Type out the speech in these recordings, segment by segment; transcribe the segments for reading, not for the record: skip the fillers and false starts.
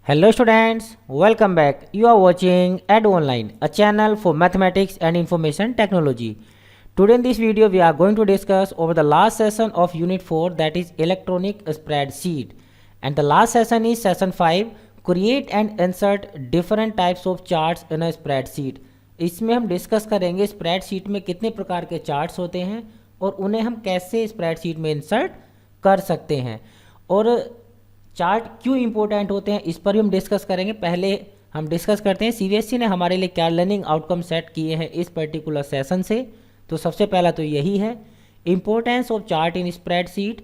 Hello students, welcome back. You are watching Ed Online, a channel for mathematics and information technology. Today in this video we are going to discuss over the last session of unit 4, that is electronic spreadsheet. And the last session is session 5, create and insert different types of charts in a spreadsheet. इसमें हम discuss करेंगे spreadsheet में कितने प्रकार के charts होते हैं और उन्हें हम कैसे स्प्रेडशीट में इंसर्ट कर सकते हैं और चार्ट क्यों इंपॉर्टेंट होते हैं इस पर भी हम डिस्कस करेंगे। पहले हम डिस्कस करते हैं सीबीएसई ने हमारे लिए क्या लर्निंग आउटकम सेट किए हैं इस पर्टिकुलर सेशन से। तो सबसे पहला तो यही है importance of chart in spreadsheet,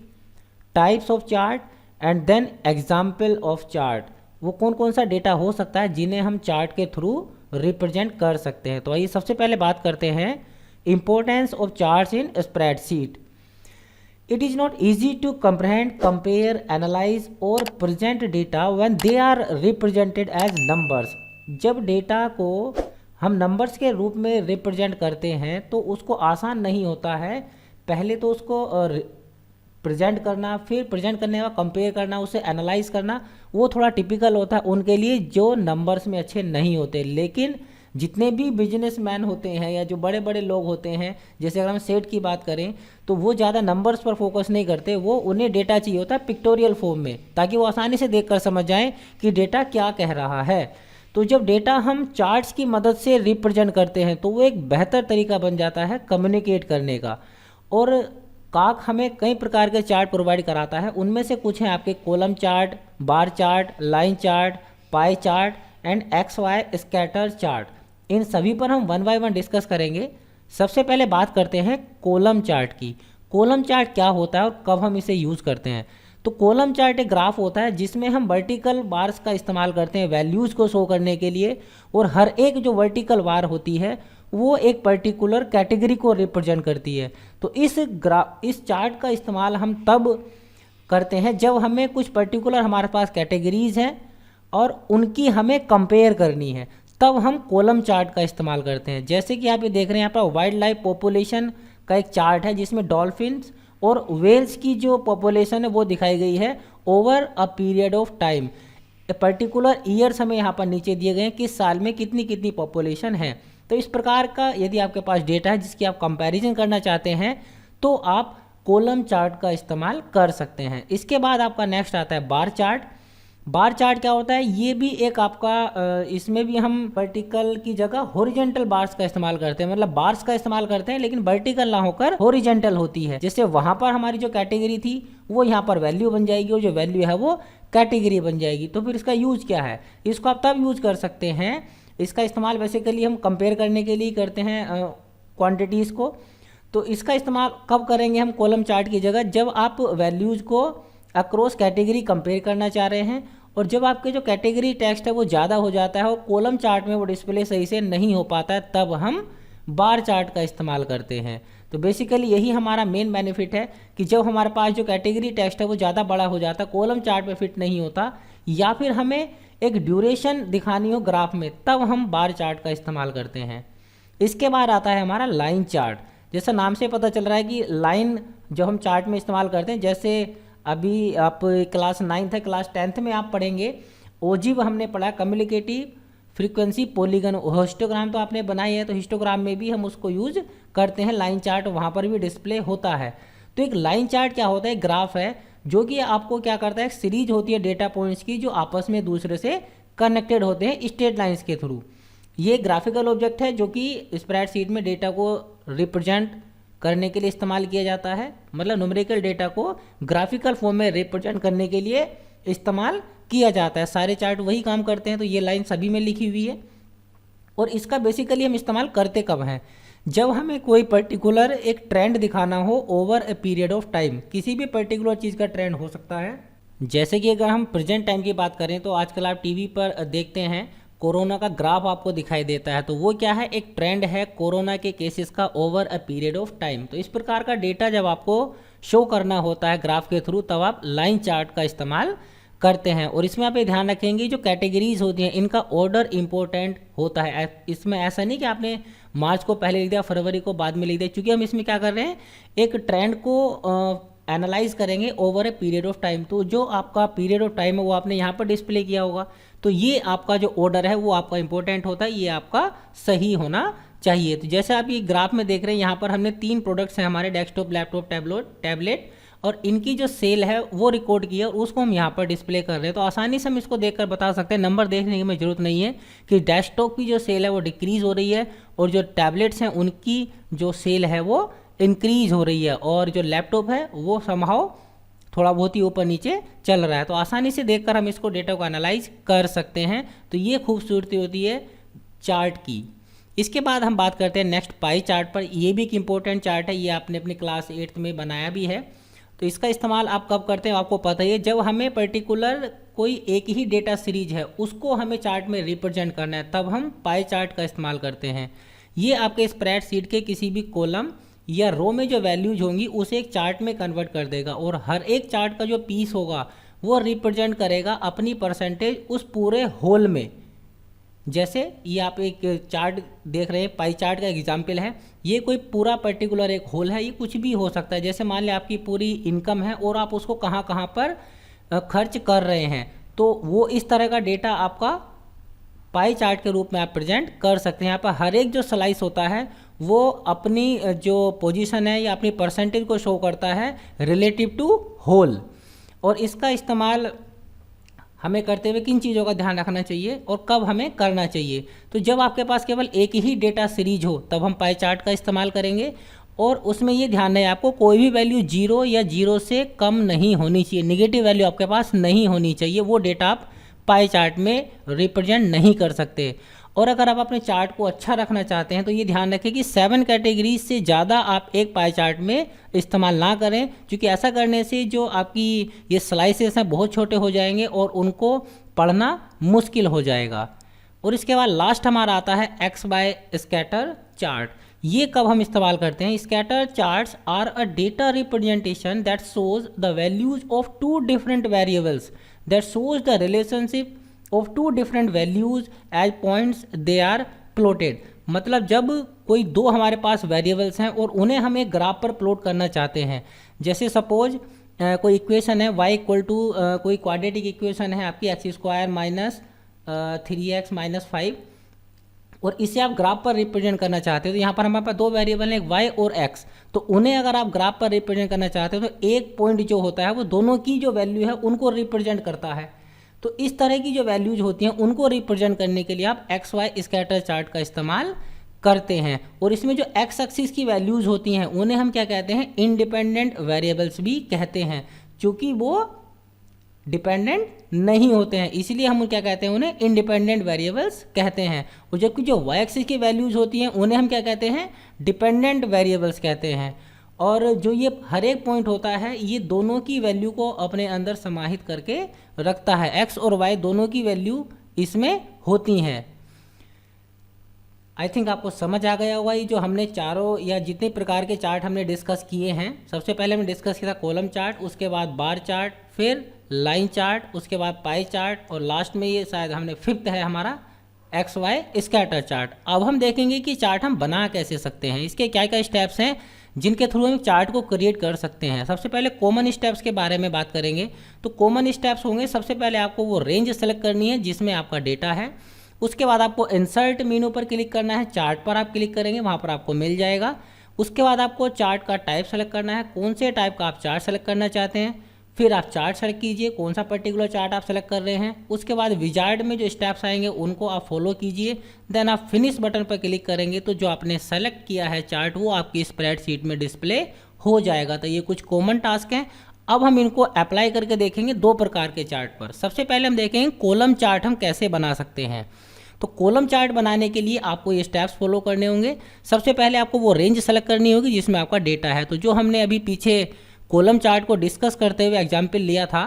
types of chart and then example of chart. वो कौन कौन सा डेटा हो सकता है जिन्हें हम चार्ट के थ्रू रिप्रेजेंट कर सकते हैं। तो आइए सबसे पहले बात करते हैं importance of charts in spreadsheet. It is not easy to comprehend, compare, analyze or present data when they are represented as numbers। जब डेटा को हम नंबर्स के रूप में रिप्रेजेंट करते हैं तो उसको आसान नहीं होता है। पहले तो उसको प्रेजेंट करना, फिर प्रेजेंट करने का कंपेयर करना, उसे एनालाइज करना, वो थोड़ा टिपिकल होता है उनके लिए जो नंबर्स में अच्छे नहीं होते। लेकिन जितने भी बिजनेसमैन होते हैं या जो बड़े बड़े लोग होते हैं, जैसे अगर हम सेठ की बात करें तो वो ज़्यादा नंबर्स पर फोकस नहीं करते, वो उन्हें डेटा चाहिए होता है पिक्टोरियल फॉर्म में, ताकि वो आसानी से देखकर समझ जाएं कि डेटा क्या कह रहा है। तो जब डेटा हम चार्ट्स की मदद से रिप्रेजेंट करते हैं तो वो एक बेहतर तरीका बन जाता है कम्युनिकेट करने का। और काक हमें कई प्रकार के चार्ट प्रोवाइड कराता है, उनमें से कुछ हैं आपके column chart, bar chart, line chart, pie chart and X Y scatter chart. इन सभी पर हम वन बाय वन डिस्कस करेंगे। सबसे पहले बात करते हैं कॉलम चार्ट की। कॉलम चार्ट क्या होता है और कब हम इसे यूज़ करते हैं। तो कॉलम चार्ट एक ग्राफ होता है जिसमें हम वर्टिकल बार्स का इस्तेमाल करते हैं वैल्यूज़ को शो करने के लिए, और हर एक जो वर्टिकल बार होती है वो एक पर्टिकुलर कैटेगरी को रिप्रेजेंट करती है। तो इस चार्ट का इस्तेमाल हम तब करते हैं जब हमें कुछ पर्टिकुलर हमारे पास कैटेगरीज हैं और उनकी हमें कंपेयर करनी है, तब हम कॉलम चार्ट का इस्तेमाल करते हैं। जैसे कि आप ये देख रहे हैं, यहाँ पर वाइल्ड लाइफ पॉपुलेशन का एक चार्ट है जिसमें डॉल्फिन्स और व्हेल्स की जो पॉपुलेशन है वो दिखाई गई है over a period of time. Particular years हमें यहाँ पर नीचे दिए गए हैं कि साल में कितनी कितनी पॉपुलेशन है। तो इस प्रकार का यदि आपके पास डेटा है जिसकी आप कंपैरिजन करना चाहते हैं तो आप कॉलम चार्ट का इस्तेमाल कर सकते हैं। इसके बाद आपका नेक्स्ट आता है बार चार्ट। बार चार्ट क्या होता है, ये भी एक आपका इसमें भी हम वर्टिकल की जगह हॉरिजॉन्टल बार्स का इस्तेमाल करते हैं, मतलब बार्स का इस्तेमाल करते हैं लेकिन वर्टिकल ना होकर हॉरिजॉन्टल होती है। जैसे वहाँ पर हमारी जो कैटेगरी थी वो यहाँ पर वैल्यू बन जाएगी और जो वैल्यू है वो कैटेगरी बन जाएगी। तो फिर इसका यूज़ क्या है, इसको आप तब यूज़ कर सकते हैं, इसका इस्तेमाल बेसिकली हम कंपेयर करने के लिए करते हैं क्वान्टिटीज़ को। तो इसका इस्तेमाल कब करेंगे हम कॉलम चार्ट की जगह, जब आप वैल्यूज़ को अक्रॉस कैटेगरी कंपेयर करना चाह रहे हैं और जब आपके जो कैटेगरी टेक्स्ट है वो ज़्यादा हो जाता है और कॉलम चार्ट में वो डिस्प्ले सही से नहीं हो पाता है, तब हम बार चार्ट का इस्तेमाल करते हैं। तो बेसिकली यही हमारा मेन बेनिफिट है कि जब हमारे पास जो कैटेगरी टेक्स्ट है वो ज़्यादा बड़ा हो जाता है, कॉलम चार्ट में फिट नहीं होता, या फिर हमें एक ड्यूरेशन दिखानी हो ग्राफ में, तब हम बार चार्ट का इस्तेमाल करते हैं। इसके बाद आता है हमारा लाइन चार्ट। जैसा नाम से पता चल रहा है कि लाइन जो हम चार्ट में इस्तेमाल करते हैं, जैसे अभी आप क्लास 9th है, क्लास 10th में आप पढ़ेंगे ओजीव हमने पढ़ा, कम्युनिकेटिव फ्रीक्वेंसी पॉलीगन। हिस्टोग्राम तो आपने बनाई है, तो हिस्टोग्राम में भी हम उसको यूज करते हैं लाइन चार्ट, वहाँ पर भी डिस्प्ले होता है। तो एक लाइन चार्ट क्या होता है, ग्राफ है जो कि आपको क्या करता है, एक सीरीज होती है डेटा पॉइंट्स की जो आपस में दूसरे से कनेक्टेड होते हैं स्ट्रेट लाइन्स के थ्रू। ये ग्राफिकल ऑब्जेक्ट है जो कि स्प्रेडशीट में डेटा को रिप्रेजेंट करने के लिए इस्तेमाल किया जाता है, मतलब न्यूमेरिकल डेटा को ग्राफिकल फॉर्म में रिप्रेजेंट करने के लिए इस्तेमाल किया जाता है। सारे चार्ट वही काम करते हैं। तो ये लाइन सभी में लिखी हुई है और इसका बेसिकली हम इस्तेमाल करते कब हैं, जब हमें कोई पर्टिकुलर एक ट्रेंड दिखाना हो over a period of time. किसी भी पर्टिकुलर चीज़ का ट्रेंड हो सकता है, जैसे कि अगर हम प्रेजेंट टाइम की बात करें तो आजकल आप टीवी पर देखते हैं कोरोना का ग्राफ आपको दिखाई देता है। तो वो क्या है, एक ट्रेंड है कोरोना के केसेस का over a period of time. तो इस प्रकार का डेटा जब आपको शो करना होता है ग्राफ के थ्रू, तब आप लाइन चार्ट का इस्तेमाल करते हैं। और इसमें आप ये ध्यान रखेंगे जो कैटेगरीज होती हैं इनका ऑर्डर इंपॉर्टेंट होता है। इसमें ऐसा नहीं कि आपने मार्च को पहले लिख दिया, फरवरी को बाद में लिख दिया, क्योंकि हम इसमें क्या कर रहे हैं, एक ट्रेंड को एनालाइज करेंगे over a period of time. तो जो आपका पीरियड ऑफ टाइम है वो आपने यहाँ पर डिस्प्ले किया होगा। तो ये आपका जो ऑर्डर है वो आपका इंपॉर्टेंट होता है, ये आपका सही होना चाहिए। तो जैसे आप ये ग्राफ में देख रहे हैं, यहाँ पर हमने 3 प्रोडक्ट्स हैं हमारे, डेस्कटॉप, लैपटॉप, टैबलेट, और इनकी जो सेल है वो रिकॉर्ड की है और उसको हम यहाँ पर डिस्प्ले कर रहे हैं। तो आसानी से हम इसको देखकर बता सकते हैं, नंबर देखने की हमें ज़रूरत नहीं है कि डेस्कटॉप की जो सेल है वो डिक्रीज़ हो रही है और जो टैबलेट्स हैं उनकी जो सेल है वो इंक्रीज़ हो रही है, और जो लैपटॉप है वो समहाउ थोड़ा बहुत ही ऊपर नीचे चल रहा है। तो आसानी से देखकर हम इसको डेटा को एनालाइज कर सकते हैं। तो ये खूबसूरती होती है चार्ट की। इसके बाद हम बात करते हैं नेक्स्ट पाई चार्ट पर। ये भी एक इम्पोर्टेंट चार्ट है, ये आपने अपनी क्लास 8th में बनाया भी है। तो इसका इस्तेमाल आप कब करते हैं आपको पता ही है, जब हमें पर्टिकुलर कोई एक ही डेटा सीरीज है उसको हमें चार्ट में रिप्रेजेंट करना है, तब हम पाई चार्ट का इस्तेमाल करते हैं। ये आपके स्प्रेडशीट के किसी भी कॉलम या रो में जो वैल्यूज होंगी उसे एक चार्ट में कन्वर्ट कर देगा, और हर एक चार्ट का जो पीस होगा वो रिप्रेजेंट करेगा अपनी परसेंटेज उस पूरे होल में। जैसे ये आप एक चार्ट देख रहे हैं, पाई चार्ट का एग्जाम्पल है, ये कोई पूरा पर्टिकुलर एक होल है, ये कुछ भी हो सकता है। जैसे मान लें आपकी पूरी इनकम है और आप उसको कहाँ कहाँ पर खर्च कर रहे हैं, तो वो इस तरह का डेटा आपका पाई चार्ट के रूप में आप प्रेजेंट कर सकते हैं। यहाँ पर हर एक जो स्लाइस होता है वो अपनी जो पोजीशन है या अपनी परसेंटेज को शो करता है रिलेटिव टू होल। और इसका इस्तेमाल हमें करते हुए किन चीज़ों का ध्यान रखना चाहिए और कब हमें करना चाहिए। तो जब आपके पास केवल एक ही डेटा सीरीज हो तब हम पाई चार्ट का इस्तेमाल करेंगे, और उसमें ये ध्यान रहे आपको कोई भी वैल्यू 0 या 0 से कम नहीं होनी चाहिए, नेगेटिव वैल्यू आपके पास नहीं होनी चाहिए, वो डेटा आप पाई चार्ट में रिप्रेजेंट नहीं कर सकते। और अगर आप अपने चार्ट को अच्छा रखना चाहते हैं तो ये ध्यान रखें कि 7 कैटेगरीज से ज़्यादा आप एक पाई चार्ट में इस्तेमाल ना करें, क्योंकि ऐसा करने से जो आपकी ये स्लाइसेस हैं बहुत छोटे हो जाएंगे और उनको पढ़ना मुश्किल हो जाएगा। और इसके बाद लास्ट हमारा आता है एक्स बाय स्कैटर चार्ट। ये कब हम इस्तेमाल करते हैं? Scatter charts are a data representation that shows the values of 2 different variables that shows the relationship of 2 different values as points they are plotted. मतलब जब कोई 2 हमारे पास वेरिएबल्स हैं और उन्हें हम एक ग्राफ पर प्लॉट करना चाहते हैं, जैसे सपोज कोई इक्वेशन है y इक्वल टू कोई क्वाड्रेटिक इक्वेशन है आपकी x² माइनस 3x माइनस 5, और इसे आप ग्राफ पर रिप्रेजेंट करना चाहते हो। तो यहाँ पर हमारे पास 2 वेरिएबल हैं, y और x, तो उन्हें अगर आप ग्राफ पर रिप्रेजेंट करना चाहते हो तो एक पॉइंट जो होता है वो दोनों की जो वैल्यू है उनको रिप्रेजेंट करता है। तो इस तरह की जो वैल्यूज होती हैं उनको रिप्रेजेंट करने के लिए आप एक्स वाई स्कैटर चार्ट का इस्तेमाल करते हैं। और इसमें जो एक्स एक्सिस की वैल्यूज होती हैं उन्हें हम क्या कहते हैं? इंडिपेंडेंट वेरिएबल्स भी कहते हैं, क्योंकि वो डिपेंडेंट नहीं होते हैं, इसलिए हम क्या कहते हैं? उन्हें इंडिपेंडेंट वेरिएबल्स कहते हैं। और जबकि जो वाई एक्सिस की वैल्यूज होती हैं उन्हें हम क्या कहते हैं? डिपेंडेंट वेरिएबल्स कहते हैं। और जो ये हर एक पॉइंट होता है ये दोनों की वैल्यू को अपने अंदर समाहित करके रखता है, एक्स और वाई दोनों की वैल्यू इसमें होती हैं। आई थिंक आपको समझ आ गया होगा ये जो हमने चारों या जितने प्रकार के चार्ट हमने डिस्कस किए हैं। सबसे पहले हमने डिस्कस किया था कॉलम चार्ट, उसके बाद बार चार्ट, फिर लाइन चार्ट, उसके बाद पाई चार्ट, और लास्ट में ये शायद हमने 5th है हमारा एक्स वाई स्कैटर चार्ट। अब हम देखेंगे कि चार्ट हम बना कैसे सकते हैं, इसके क्या क्या स्टेप्स हैं जिनके थ्रू हम चार्ट को क्रिएट कर सकते हैं। सबसे पहले कॉमन स्टेप्स के बारे में बात करेंगे। तो कॉमन स्टेप्स होंगे, सबसे पहले आपको वो रेंज सेलेक्ट करनी है जिसमें आपका डेटा है। उसके बाद आपको इंसर्ट मेनू पर क्लिक करना है, चार्ट पर आप क्लिक करेंगे, वहाँ पर आपको मिल जाएगा। उसके बाद आपको चार्ट का टाइप सेलेक्ट करना है, कौन से टाइप का आप चार्ट सेलेक्ट करना चाहते हैं। फिर आप चार्ट सेलेक्ट कीजिए, कौन सा पर्टिकुलर चार्ट आप सेलेक्ट कर रहे हैं। उसके बाद विजार्ड में जो स्टेप्स आएंगे उनको आप फॉलो कीजिए, देन आप फिनिश बटन पर क्लिक करेंगे तो जो आपने सेलेक्ट किया है चार्ट वो आपकी स्प्रेडशीट में डिस्प्ले हो जाएगा। तो ये कुछ कॉमन टास्क हैं। अब हम इनको अप्लाई करके देखेंगे 2 प्रकार के चार्ट पर। सबसे पहले हम देखेंगे कॉलम चार्ट हम कैसे बना सकते हैं। तो कॉलम चार्ट बनाने के लिए आपको ये स्टेप्स फॉलो करने होंगे। सबसे पहले आपको वो रेंज सेलेक्ट करनी होगी जिसमें आपका डेटा है। तो जो हमने अभी पीछे कॉलम चार्ट को डिस्कस करते हुए एग्जाम्पल लिया था,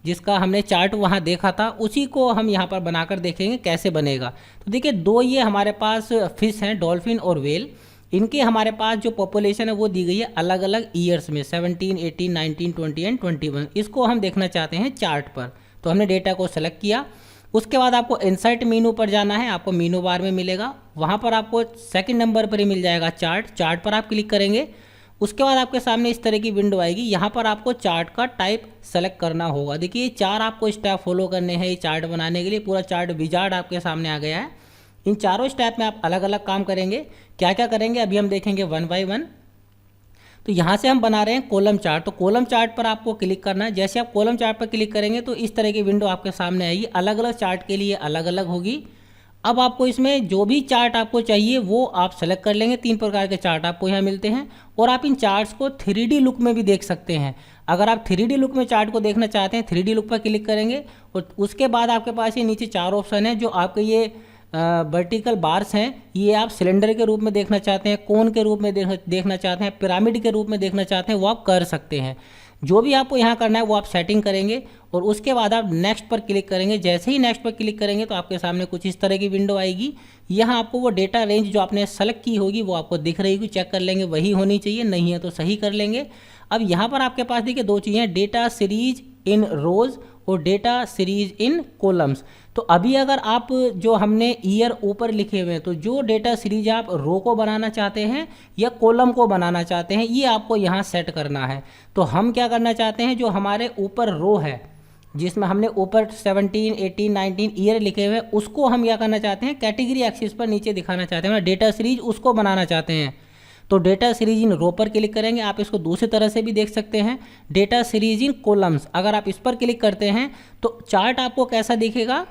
जिसका हमने चार्ट वहाँ देखा था, उसी को हम यहाँ पर बनाकर देखेंगे कैसे बनेगा। तो देखिए 2 ये हमारे पास फिश हैं, डॉल्फिन और वेल। इनके हमारे पास जो पॉपुलेशन है वो दी गई है अलग अलग ईयर्स में, 17, 18, 19, 20 एंड 21। इसको हम देखना चाहते हैं चार्ट पर। तो हमने डेटा को सेलेक्ट किया। उसके बाद आपको इंसर्ट मेनू पर जाना है, आपको मेनू बार में मिलेगा, वहाँ पर आपको 2nd नंबर पर ही मिल जाएगा चार्ट। चार्ट पर आप क्लिक करेंगे। उसके बाद आपके सामने इस तरह की विंडो आएगी। यहाँ पर आपको चार्ट का टाइप सेलेक्ट करना होगा। देखिए 4 आपको स्टेप फॉलो करने हैं ये चार्ट बनाने के लिए। पूरा चार्ट विजार्ड आपके सामने आ गया है। इन चारों स्टेप में आप अलग अलग काम करेंगे। क्या क्या करेंगे अभी हम देखेंगे वन बाय वन। तो यहाँ से हम बना रहे हैं कॉलम चार्ट। तो कॉलम चार्ट पर आपको क्लिक करना है। जैसे आप कॉलम चार्ट पर क्लिक करेंगे तो इस तरह की विंडो आपके सामने आएगी। अलग अलग चार्ट के लिए अलग अलग होगी। अब आपको इसमें जो भी चार्ट आपको चाहिए वो आप सेलेक्ट कर लेंगे। 3 प्रकार के चार्ट आपको यहाँ मिलते हैं और आप इन चार्ट्स को 3D लुक में भी देख सकते हैं। अगर आप 3D लुक में चार्ट को देखना चाहते हैं 3D लुक पर क्लिक करेंगे और उसके बाद आपके पास ये नीचे 4 ऑप्शन है। जो आपके ये वर्टिकल बार्स हैं ये आप सिलेंडर के रूप में देखना चाहते हैं, कोन के रूप में देखना चाहते हैं, पिरामिड के रूप में देखना चाहते हैं, वो आप कर सकते हैं। जो भी आपको यहाँ करना है वो आप सेटिंग करेंगे और उसके बाद आप नेक्स्ट पर क्लिक करेंगे। जैसे ही नेक्स्ट पर क्लिक करेंगे तो आपके सामने कुछ इस तरह की विंडो आएगी। यहाँ आपको वो डेटा रेंज जो आपने सेलेक्ट की होगी वो आपको दिख रही होगी। चेक कर लेंगे वही होनी चाहिए, नहीं है तो सही कर लेंगे। अब यहाँ पर आपके पास देखिए 2 चीज़ें हैं, डेटा सीरीज इन रोज और डेटा सीरीज इन कॉलम्स। तो अभी अगर आप जो हमने ईयर ऊपर लिखे हुए हैं तो जो डेटा सीरीज आप रो को बनाना चाहते हैं या कॉलम को बनाना चाहते हैं ये आपको यहाँ सेट करना है। तो हम क्या करना चाहते हैं, जो हमारे ऊपर रो है जिसमें हमने ऊपर 17, 18, 19 ईयर लिखे हुए हैं उसको हम क्या करना चाहते हैं, कैटेगरी एक्सिस पर नीचे दिखाना चाहते हैं। डेटा सीरीज उसको बनाना चाहते हैं तो डेटा सीरीज इन रो पर क्लिक करेंगे। आप इसको दूसरी तरह से भी देख सकते हैं, डेटा सीरीज इन कॉलम्स। अगर आप इस पर क्लिक करते हैं तो चार्ट आपको कैसा दिखेगा,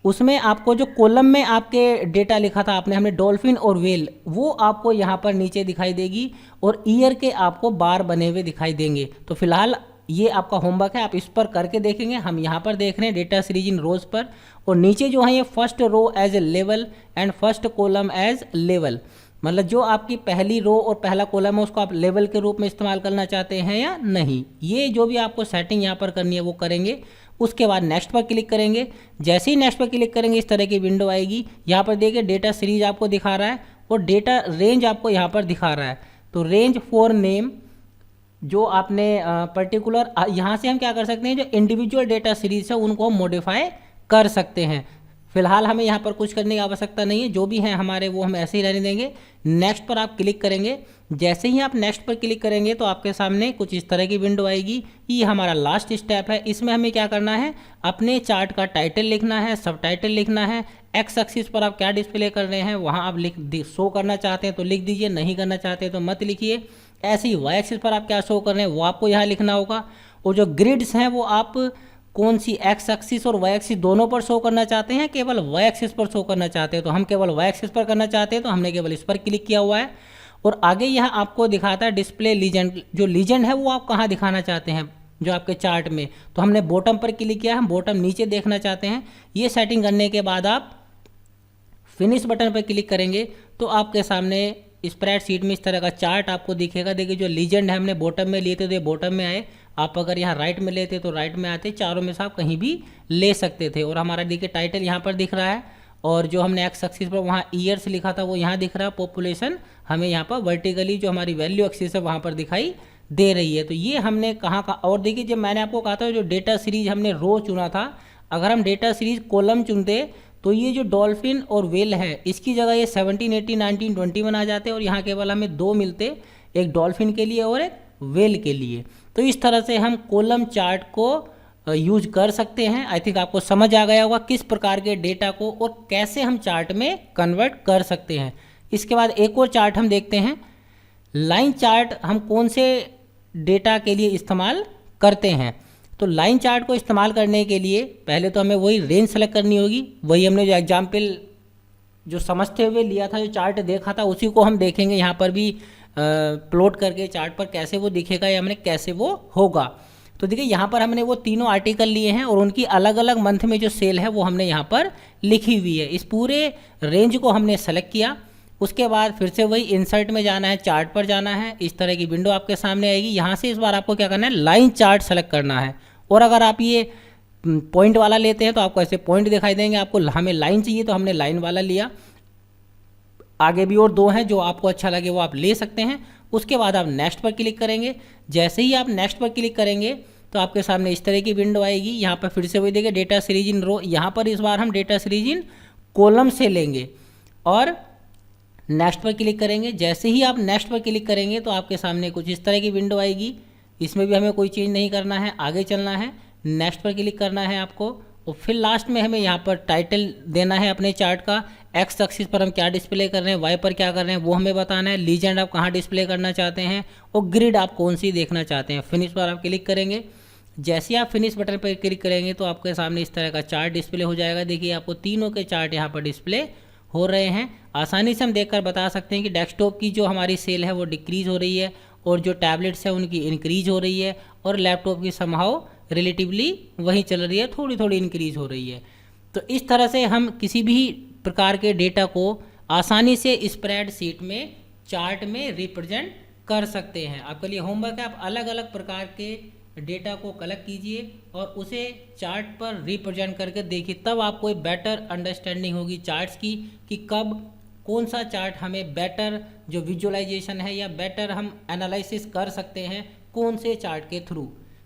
उसमें आपको जो कॉलम में आपके डेटा लिखा था हमने डॉल्फिन और वेल वो आपको यहाँ पर नीचे दिखाई देगी और ईयर के आपको बार बने हुए दिखाई देंगे। तो फिलहाल ये आपका होमवर्क है, आप इस पर करके देखेंगे। हम यहाँ पर देख रहे हैं डेटा सीरीज इन रोज पर और नीचे जो है ये first row as a level and first column as level. मतलब जो आपकी पहली रो और पहला कॉलम है उसको आप लेवल के रूप में इस्तेमाल करना चाहते हैं या नहीं, ये जो भी आपको सेटिंग यहाँ पर करनी है वो करेंगे। उसके बाद नेक्स्ट पर क्लिक करेंगे। जैसे ही नेक्स्ट पर क्लिक करेंगे इस तरह की विंडो आएगी। यहाँ पर देखिए डेटा सीरीज आपको दिखा रहा है और डेटा रेंज आपको यहाँ पर दिखा रहा है। तो रेंज फॉर नेम जो आपने पर्टिकुलर यहाँ से हम क्या कर सकते हैं, जो इंडिविजुअल डेटा सीरीज है उनको हम मॉडिफाई कर सकते हैं। फिलहाल हमें यहाँ पर कुछ करने की आवश्यकता नहीं है, जो भी हैं हमारे वो हम ऐसे ही रहने देंगे। नेक्स्ट पर आप क्लिक करेंगे। जैसे ही आप नेक्स्ट पर क्लिक करेंगे तो आपके सामने कुछ इस तरह की विंडो आएगी। ये हमारा लास्ट स्टेप है। इसमें हमें क्या करना है, अपने चार्ट का टाइटल लिखना है, सब टाइटल लिखना है। एक्स एक्सिस पर आप क्या डिस्प्ले कर रहे हैं वहाँ आप शो करना चाहते हैं तो लिख दीजिए, नहीं करना चाहते तो मत लिखिए। ऐसे ही वाई एक्सिस पर आप क्या शो कर रहे हैं वो आपको यहाँ लिखना होगा। और जो ग्रिड्स हैं वो आप कौन सी एक्स एक्सिस और वाई एक्सिस दोनों पर शो करना चाहते हैं, केवल वाई एक्सिस पर शो करना चाहते हैं तो हम केवल वाई एक्सिस पर करना चाहते हैं तो हमने केवल इस पर क्लिक किया हुआ है। और आगे यहाँ आपको दिखाता है डिस्प्ले लीजेंड। जो लीजेंड है वो आप कहाँ दिखाना चाहते हैं जो आपके चार्ट में, तो हमने बॉटम पर क्लिक किया, हम बॉटम नीचे देखना चाहते हैं। ये सेटिंग करने के बाद आप फिनिश बटन पर क्लिक करेंगे तो आपके सामने स्प्रेडशीट में इस तरह का चार्ट आपको दिखेगा। देखिए जो लीजेंड है हमने बॉटम में लिए थे तो ये बॉटम में आए, आप अगर यहाँ राइट में लेते तो राइट में आते, चारों में से आप कहीं भी ले सकते थे। और हमारा देखिए टाइटल यहाँ पर दिख रहा है और जो हमने एक्स एक्सिस पर वहाँ ईयर्स लिखा था वो यहाँ दिख रहा है। पॉपुलेशन हमें यहाँ पर वर्टिकली जो हमारी वैल्यू एक्सिस है वहाँ पर दिखाई दे रही है। तो ये हमने कहाँ का, और देखिए जब मैंने आपको कहा था जो डेटा सीरीज हमने रो चुना था, अगर हम डेटा सीरीज कॉलम चुनते तो ये जो डॉल्फिन और वेल है इसकी जगह ये 17, 18, 19, 21 आ जाते और यहाँ केवल हमें 2 मिलते, एक डॉल्फिन के लिए और एक वेल के लिए। तो इस तरह से हम कॉलम चार्ट को यूज कर सकते हैं। आई थिंक आपको समझ आ गया होगा किस प्रकार के डेटा को और कैसे हम चार्ट में कन्वर्ट कर सकते हैं। इसके बाद एक और चार्ट हम देखते हैं, लाइन चार्ट हम कौन से डेटा के लिए इस्तेमाल करते हैं। तो लाइन चार्ट को इस्तेमाल करने के लिए पहले तो हमें वही रेंज सेलेक्ट करनी होगी। वही हमने जो एग्जाम्पल जो समझते हुए लिया था, जो चार्ट देखा था उसी को हम देखेंगे यहाँ पर भी प्लॉट करके चार्ट पर कैसे वो दिखेगा या हमने कैसे वो होगा। तो देखिए यहाँ पर हमने वो तीनों आर्टिकल लिए हैं और उनकी अलग अलग मंथ में जो सेल है वो हमने यहाँ पर लिखी हुई है। इस पूरे रेंज को हमने सेलेक्ट किया। उसके बाद फिर से वही इंसर्ट में जाना है, चार्ट पर जाना है। इस तरह की विंडो आपके सामने आएगी। यहाँ से इस बार आपको क्या करना है, लाइन चार्ट सेलेक्ट करना है। और अगर आप ये पॉइंट वाला लेते हैं तो आपको ऐसे पॉइंट दिखाई देंगे। आपको हमें लाइन चाहिए तो हमने लाइन वाला लिया। आगे भी और 2 हैं, जो आपको अच्छा लगे वो आप ले सकते हैं। उसके बाद आप नेक्स्ट पर क्लिक करेंगे। जैसे ही आप नेक्स्ट पर क्लिक करेंगे तो आपके सामने इस तरह की विंडो आएगी। यहाँ पर फिर से वही देखिए डेटा सीरीज इन रो, यहाँ पर इस बार हम डेटा सीरीज इन कॉलम से लेंगे और नेक्स्ट पर क्लिक करेंगे। जैसे ही आप नेक्स्ट पर क्लिक करेंगे तो आपके सामने कुछ इस तरह की विंडो आएगी। इसमें भी हमें कोई चेंज नहीं करना है, आगे चलना है, नेक्स्ट पर क्लिक करना है आपको। और फिर लास्ट में हमें यहाँ पर टाइटल देना है अपने चार्ट का। एक्स एक्सिस पर हम क्या डिस्प्ले कर रहे हैं, वाई पर क्या कर रहे हैं वो हमें बताना है। लीजेंड आप कहाँ डिस्प्ले करना चाहते हैं और ग्रिड आप कौन सी देखना चाहते हैं। फिनिश पर आप क्लिक करेंगे। जैसे आप फिनिश बटन पर क्लिक करेंगे तो आपके सामने इस तरह का चार्ट डिस्प्ले हो जाएगा। देखिए आपको तीनों के चार्ट यहाँ पर डिस्प्ले हो रहे हैं। आसानी से हम देखकर बता सकते हैं कि डेस्कटॉप की जो हमारी सेल है वो डिक्रीज़ हो रही है और जो टैबलेट्स है उनकी इंक्रीज हो रही है, और लैपटॉप की समहाउ रिलेटिवली वही चल रही है, थोड़ी थोड़ी इंक्रीज हो रही है। तो इस तरह से हम किसी भी प्रकार के डेटा को आसानी से स्प्रेडशीट में चार्ट में रिप्रेजेंट कर सकते हैं। आपके लिए होमवर्क है, आप अलग अलग प्रकार के डेटा को कलेक्ट कीजिए और उसे चार्ट पर रिप्रेजेंट करके देखिए, तब आपको एक बेटर अंडरस्टैंडिंग होगी चार्ट्स की कि कब कौन सा चार्ट हमें बेटर जो विजुअलाइजेशन है या बेटर हम एनालिसिस कर सकते हैं कौन से चार्ट के थ्रू।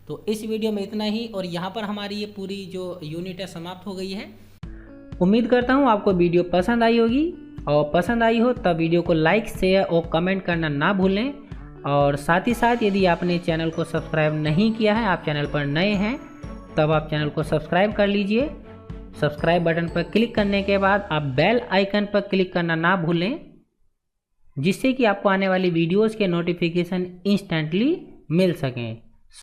तो इस वीडियो में इतना ही, और यहाँ पर हमारी ये पूरी जो यूनिट है समाप्त हो गई है। उम्मीद करता हूँ आपको वीडियो पसंद आई होगी, और पसंद आई हो तब वीडियो को लाइक, शेयर और कमेंट करना ना भूलें। और साथ ही साथ यदि आपने चैनल को सब्सक्राइब नहीं किया है, आप चैनल पर नए हैं, तब आप चैनल को सब्सक्राइब कर लीजिए। सब्सक्राइब बटन पर क्लिक करने के बाद आप बेल आइकन पर क्लिक करना ना भूलें, जिससे कि आपको आने वाली वीडियोस के नोटिफिकेशन इंस्टेंटली मिल सकें।